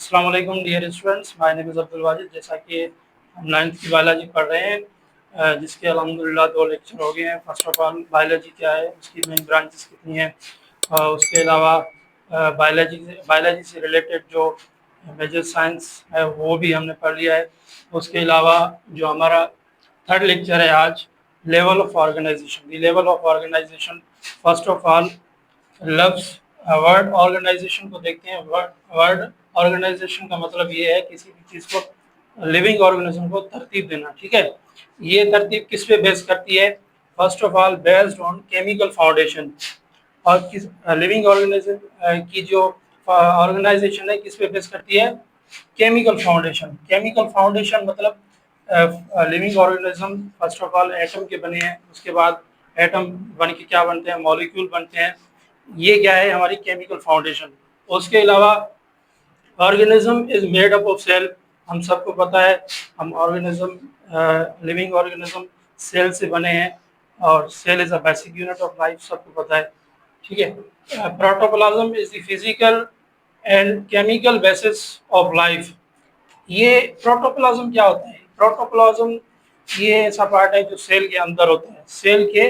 अस्सलाम वालेकुम dear students, my name is Abdul Wajid. जैसा कि हम 9th की बायोलॉजी पढ़ रहे हैं, जिसके अल्हम्दुलिल्लाह 2 लेक्चर हो गए हैं। फर्स्ट ऑफ ऑल बायोलॉजी क्या है, उसकी मेन ब्रांचेस कितनी हैं, उसके अलावा बायोलॉजी से रिलेटेड जो मेजर साइंस है वो भी हमने पढ़ लिया है। उसके अलावा जो हमारा थर्ड लेक्चर है आज, level of organisation. The level of organisation, first of all लफ्ज वर्ड ऑर्गेनाइजेशन को देखते हैं। वर्ड ऑर्गेनाइजेशन का मतलब ये है किसी भी चीज़ को, लिविंग ऑर्गेनिज्म को तरतीब देना। ठीक है, ये तरतीब किस पे बेस करती है? First of all based on chemical foundation. और किस लिविंग ऑर्गेनिज्म की जो ऑर्गेनाइजेशन है किस पे बेस करती है? Chemical foundation. केमिकल फाउंडेशन मतलब living organism first of all atom के बने हैं, उसके बाद एटम बन के क्या बनते हैं? मॉलिक्यूल बनते हैं। ये क्या है? हमारी केमिकल फाउंडेशन। उसके अलावा organism is made up of cell. हम सबको पता है हम ऑर्गेनिज्म लिविंग ऑर्गेनिज्म सेल से बने हैं, और cell is a basic unit of life, सबको पता है। ठीक है, protoplasm is the physical and chemical basis of life. ये प्रोटोप्लाज्म क्या होता है? प्रोटोप्लाज्म ये ऐसा पार्ट है जो सेल के अंदर होता है। सेल के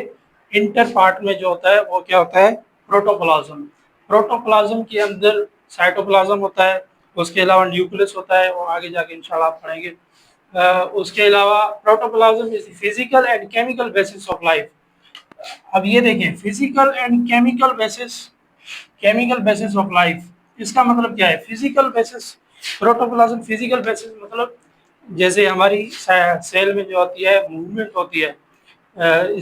इंटर पार्ट में जो होता है वो क्या होता है? प्रोटोप्लाज्म। प्रोटोप्लाज्म के अंदर साइटोप्लाज्म होता है, उसके अलावा न्यूक्लियस होता है, वो आगे जाके इंशाल्लाह आप पढ़ेंगे। उसके अलावा protoplasm is physical and chemical basis of life. अब ये देखें, physical and chemical basis of life, इसका मतलब क्या है? Physical basis, protoplasm physical basis मतलब जैसे हमारी सेल में जो होती है मूवमेंट होती है,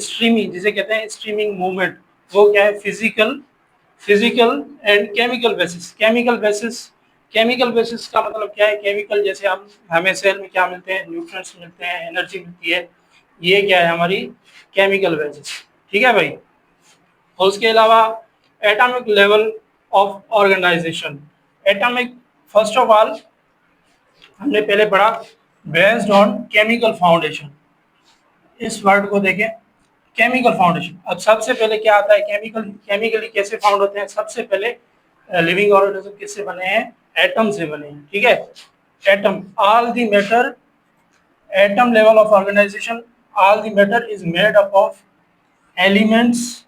स्ट्रीमिंग जिसे कहते हैं, स्ट्रीमिंग मूवमेंट, वो क्या है? Physical and chemical basis. Chemical basis का मतलब क्या है? केमिकल जैसे हमें सेल में क्या मिलते हैं? न्यूट्रिएंट्स मिलते हैं, एनर्जी मिलती है। ये क्या है? हमारी केमिकल बेसिस। ठीक है भाई। और उसके अलावा atomic level of organisation. Atomic, first of all हमने पहले पढ़ा बेस्ड ऑन केमिकल फाउंडेशन। इस वर्ड को देखें, केमिकल फाउंडेशन। अब सबसे पहले क्या आता है? केमिकली कैसे फाउंड होते हैं? सबसे पहले लिविंग ऑर्गेनिज्म किससे बने हैं? एटम से बने हैं। ठीक है, atom, all the matter, atom level of organisation, all the matter is made up of elements.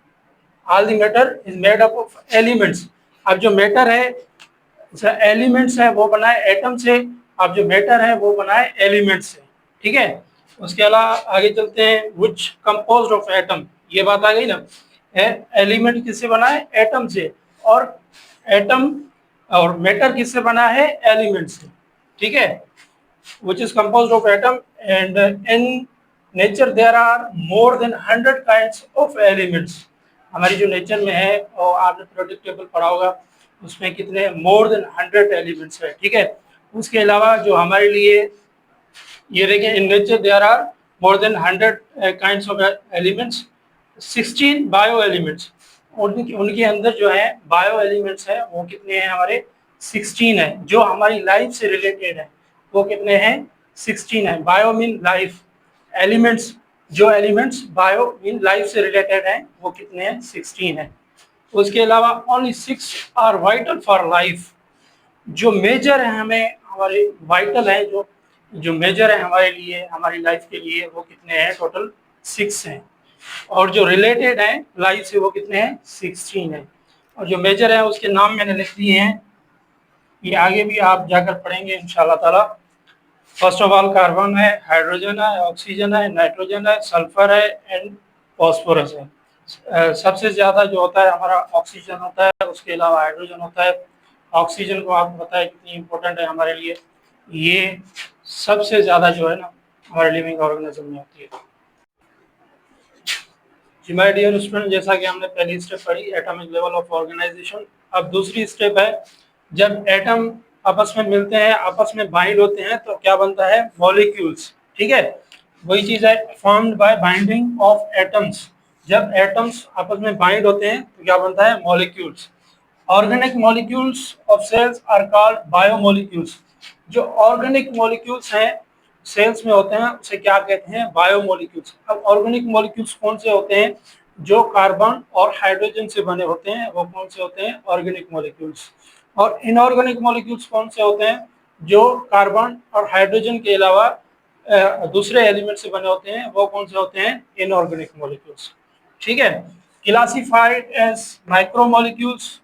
All the matter is made up of elements. अब जो मैटर है, एलिमेंट्स है, वो बना है एटम से। अब जो मैटर है वो बना है एलिमेंट से। ठीक है, उसके अलावा आगे चलते हैं, विच कंपोज्ड ऑफ एटम। ये बात आ गई ना, एलिमेंट किससे बना है? एटम से। और एटम और मैटर किससे बना है? एलिमेंट से। ठीक है, which is composed of atom, and in nature there are more than 100 kinds of elements। हमारी जो नेचर में है, और आपने प्रोडक्ट टेबल पढ़ा होगा, उसमें कितने? मोर देन 100 एलिमेंट्स है। ठीक है, उसके अलावा जो हमारे लिए, ये देखें, in nature there are more than 100 kinds of elements, 16 bio elements. उनके अंदर जो है बायो एलिमेंट्स है वो कितने हैं? हमारे 16 है। जो हमारी लाइफ से रिलेटेड है वो कितने हैं? 16 है। बायो मीन लाइफ, एलिमेंट्स, जो एलिमेंट्स बायो मीन लाइफ से रिलेटेड हैं वो कितने हैं? 16 है। उसके अलावा only 6 are vital for life. जो मेजर है, हमें हमारे वाइटल है, जो जो मेजर है हमारे लिए, हमारी लाइफ के लिए, वो कितने हैं? टोटल 6 हैं। और जो रिलेटेड है लाइफ से वो कितने हैं? 16 है। और जो मेजर है उसके नाम मैंने लिख दिए हैं, ये आगे भी आप जाकर पढ़ेंगे इंशाल्लाह ताला। फर्स्ट ऑफ ऑल कार्बन है, हाइड्रोजन है, ऑक्सीजन है, नाइट्रोजन है, सल्फर है एंड फॉस्फोरस है। सबसे ज़्यादा जो होता है हमारा ऑक्सीजन होता है, उसके अलावा हाइड्रोजन होता है। ऑक्सीजन को आपको पता है कितनी इंपॉर्टेंट है हमारे लिए। ये सबसे ज़्यादा जो है ना हमारे लिविंग ऑर्गेनिज्म में होती है। जी माय डियर स्टूडेंट, जैसा कि हमने पहली स्टेप पढ़ी एटॉमिक लेवल ऑफ ऑर्गेनाइजेशन, अब दूसरी स्टेप है, जब एटम आपस में मिलते हैं, आपस में बाइंड होते हैं, तो क्या बनता है? मॉलिक्यूल्स। ठीक है, वही चीज़ है, formed by binding of atoms. जब एटम्स आपस में बाइंड होते हैं तो क्या बनता है? Molecules. Organic molecules of cells are called biomolecules. जो ऑर्गेनिक मॉलिक्यूल्स हैं सेल्स में होते हैं उसे क्या कहते हैं? बायोमोलिक्यूल्स। अब ऑर्गेनिक मॉलिक्यूल्स कौन से होते हैं? जो कार्बन और हाइड्रोजन से बने होते हैं वो कौन से होते हैं? Organic molecules. और इनऑर्गेनिक मॉलिक्यूल्स कौन से होते हैं? जो कार्बन और हाइड्रोजन के अलावा दूसरे एलिमेंट से बने होते हैं, वो कौन से होते हैं? Inorganic molecules. ठीक है, classified as micromolecules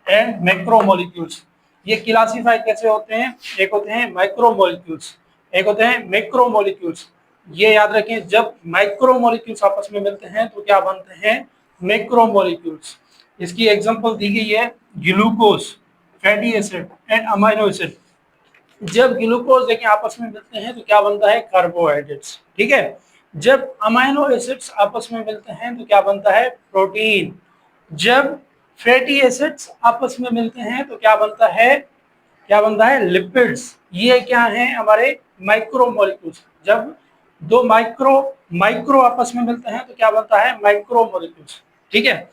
and macromolecules. ये क्लासिफाई कैसे होते हैं? एक होते हैं माइक्रोमोलिक्यूल्स, एक होते हैं मैक्रोमोलिक्यूल्स। ये याद रखें, जब माइक्रोमोलिक्यूल्स आपस में मिलते हैं तो क्या बनते हैं? मैक्रोमोलिक्यूल्स। इसकी एग्जांपल दी गई है glucose, fatty acid and amino acid. जब ग्लूकोज देखें आपस में मिलते हैं तो क्या बनता है? कार्बोहाइड्रेट्स। ठीक है, जब अमाइनो एसिड्स आपस में मिलते हैं तो क्या बनता है? प्रोटीन। जब फैटी एसिड्स आपस में मिलते हैं तो क्या बनता है? क्या बनता है? लिपिड्स। ये क्या है? हमारे माइक्रोमोलिक्यूल्स। जब दो माइक्रो माइक्रो आपस में मिलते हैं तो क्या बनता है? माइक्रोमोलिक्यूल्स। ठीक है,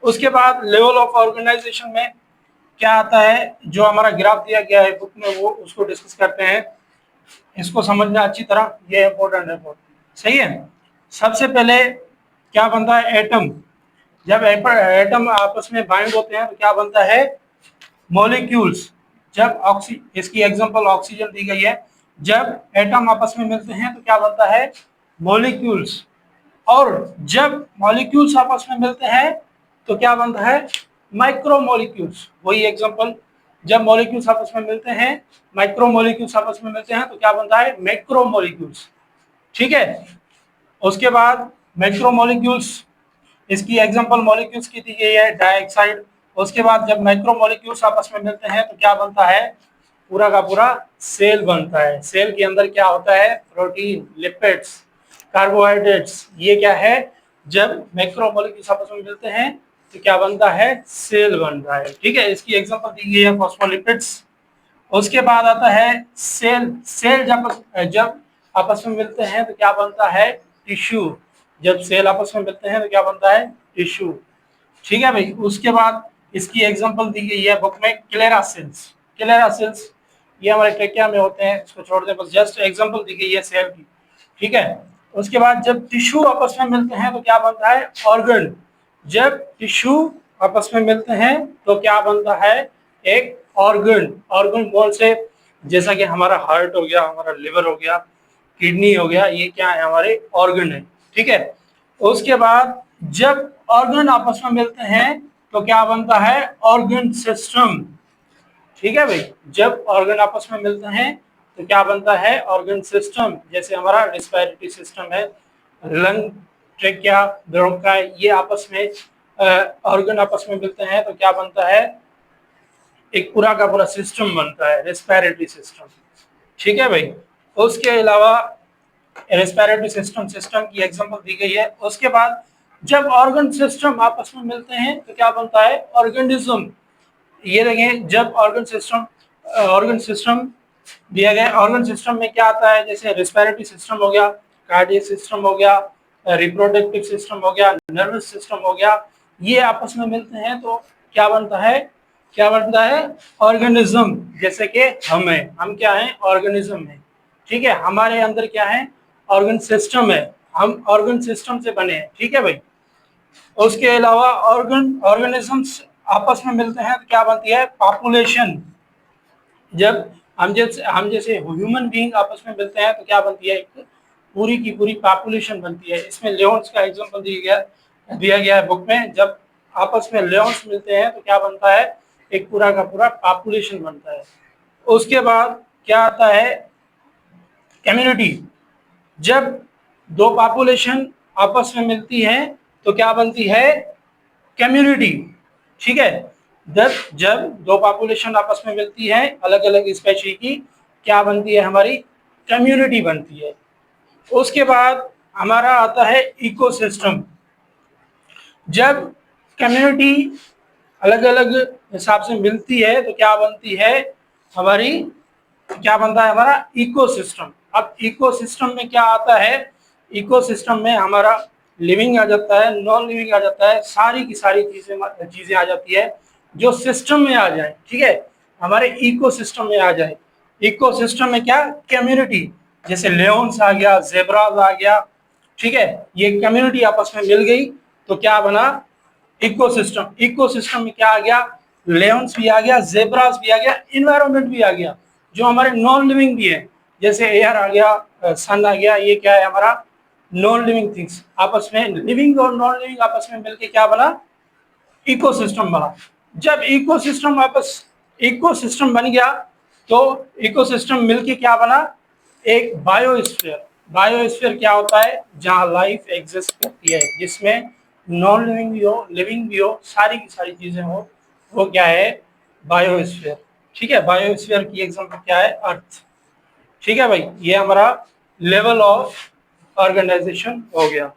उसके बाद लेवल ऑफ ऑर्गेनाइजेशन में क्या आता है? जो हमारा ग्राफ दिया गया है बुक में, वो उसको डिस्कस करते हैं। इसको समझना अच्छी तरह, ये इंपॉर्टेंट है बहुत। सही है, सबसे पहले क्या बनता है? एटम। जब एटम आपस में बाइंड होते हैं तो क्या बनता है? मॉलिक्यूल्स। जब इसकी एग्जांपल ऑक्सीजन दी गई है। जब एटम आपस में मिलते हैं तो क्या बनता है? मॉलिक्यूल्स। और जब मॉलिक्यूल्स आपस में मिलते हैं तो क्या बनता है? माइक्रोमोलिक्यूल्स। वही एग्जांपल, जब मॉलिक्यूल्स आपस में मिलते हैं, माइक्रोमोलिक्यूल्स आपस में मिलते हैं तो क्या बनता है? मैक्रोमोलिक्यूल्स। ठीक है, उसके बाद मैक्रोमोलिक्यूल्स, इसकी एग्जांपल मॉलिक्यूल्स की दी गई है डाइऑक्साइड। उसके बाद जब माइक्रोमोलिक्यूल्स आपस में मिलते हैं तो क्या बनता है? पूरा का पूरा सेल बनता है। सेल के अंदर क्या होता है? Protein, lipids, carbohydrates. ये क्या है? जब मैक्रोमोलिक्यूल्स आपस में मिलते हैं तो क्या बनता है? सेल बनता है। ठीक है, इसकी एग्जांपल दी गई है फॉस्फोलिपिड्स। उसके बाद आता है सेल। सेल जब आपस में मिलते हैं तो क्या बनता है? टिश्यू। जब सेल आपस में मिलते हैं तो क्या बनता है? टिश्यू। ठीक है भाई, उसके बाद इसकी एग्जांपल दी गई है बुक में क्लेरा सेल्स। क्लेरा सेल्स ये हमारे ट्रेकिया में होते हैं, इसको छोड़ दें, बस जस्ट एग्जांपल दी गई है सेल की। ठीक है, उसके बाद जब टिश्यू आपस में मिलते हैं तो क्या बनता है? ऑर्गन। जब टिश्यू आपस में मिलते हैं तो क्या बनता है? एक ऑर्गन। ऑर्गन कौन से? जैसा कि हमारा हार्ट हो गया, हमारा लिवर हो गया, किडनी हो गया, ये क्या है? हमारे ऑर्गन है। ठीक है, उसके बाद जब ऑर्गन आपस में मिलते हैं तो क्या बनता है? Organ system. ठीक है भाई, जब ऑर्गन आपस में मिलते हैं तो क्या बनता है? Organ system. जैसे हमारा रिस्पायरेटरी सिस्टम है, लंग, ट्रेकिया, ब्रोंकाई, ये आपस में ऑर्गन आपस में मिलते हैं तो क्या बनता है? एक पूरा का पूरा सिस्टम बनता है, रेस्पिरेटरी सिस्टम। ठीक है भाई, उसके अलावा रेस्पिरेटरी सिस्टम सिस्टम की एग्जांपल दी गई है। उसके बाद जब ऑर्गन सिस्टम आपस में मिलते हैं तो क्या बनता है? ऑर्गेनिज्म। ये देखें, जब ऑर्गन सिस्टम दिया गया, ऑर्गन सिस्टम में क्या आता है? जैसे रेस्पिरेटरी सिस्टम हो गया, कार्डियक सिस्टम हो गया, रिप्रोडक्टिव सिस्टम हो गया, नर्वस सिस्टम हो गया, ये आपस में मिलते हैं तो क्या बनता है? क्या बनता है? ऑर्गेनिज्म। जैसे कि हम क्या है? ऑर्गेनिज्म है। ठीक है, हमारे अंदर क्या है? ऑर्गन सिस्टम है, हम ऑर्गन सिस्टम से बने हैं। ठीक है भाई, उसके अलावा ऑर्गेनिजम्स आपस में मिलते हैं तो क्या बनती है? पॉपुलेशन। जब हम जैसे ह्यूमन बीइंग आपस में मिलते हैं तो क्या बनती है? एक पूरी की पूरी पॉपुलेशन बनती है। इसमें लियोन्स का एग्जांपल दिया गया है बुक में। जब आपस में लियोन्स मिलते हैं तो क्या बनता है? एक पूरा का पूरा पॉपुलेशन बनता है। उसके बाद क्या आता है? कम्युनिटी। जब दो पॉपुलेशन आपस में मिलती है तो क्या बनती है? कम्युनिटी। ठीक है, जब दो पॉपुलेशन आपस में मिलती है अलग अलग स्पेशीज की, क्या बनती है? हमारी कम्युनिटी बनती है। उसके बाद हमारा आता है इकोसिस्टम। जब कम्युनिटी अलग अलग हिसाब से मिलती है तो क्या बनती है? हमारी क्या बनता है? हमारा इकोसिस्टम। अब इकोसिस्टम में क्या आता है? इकोसिस्टम में हमारा लिविंग आ जाता है, नॉन लिविंग आ जाता है, सारी की सारी चीजें आ जाती है जो सिस्टम में आ जाए। ठीक है, हमारे इकोसिस्टम में आ जाए। इकोसिस्टम में क्या? कम्युनिटी। जैसे लेयन्स आ गया, जेब्राज आ गया। ठीक है, ये कम्युनिटी आपस में मिल गई तो क्या बना? इकोसिस्टम। इकोसिस्टम में क्या आ गया? लेयन्स भी आ गया, जेब्रास भी आ गया, इन्वायरमेंट भी आ गया। जो हमारे नॉन लिविंग भी है, जैसे एयर आ गया, सन आ गया, ये क्या है हमारा नॉन लिविंग थिंग्स। आपस में लिविंग और नॉन लिविंग आपस में मिलके क्या बना, इकोसिस्टम बना। जब इकोसिस्टम बन गया तो इकोसिस्टम मिलके क्या बना, एक बायोस्फीयर। बायोस्फीयर क्या होता है, जहां लाइफ एग्जिस्ट करती है, जिसमें नॉन लिविंग भी हो लिविंग भी हो, सारी की सारी चीजें हो, वो क्या है, बायोस्फीयर। ठीक है, बायोस्फीयर की एग्जांपल क्या है, अर्थ। ठीक है भाई, ये हमारा लेवल ऑफ ऑर्गेनाइजेशन हो गया।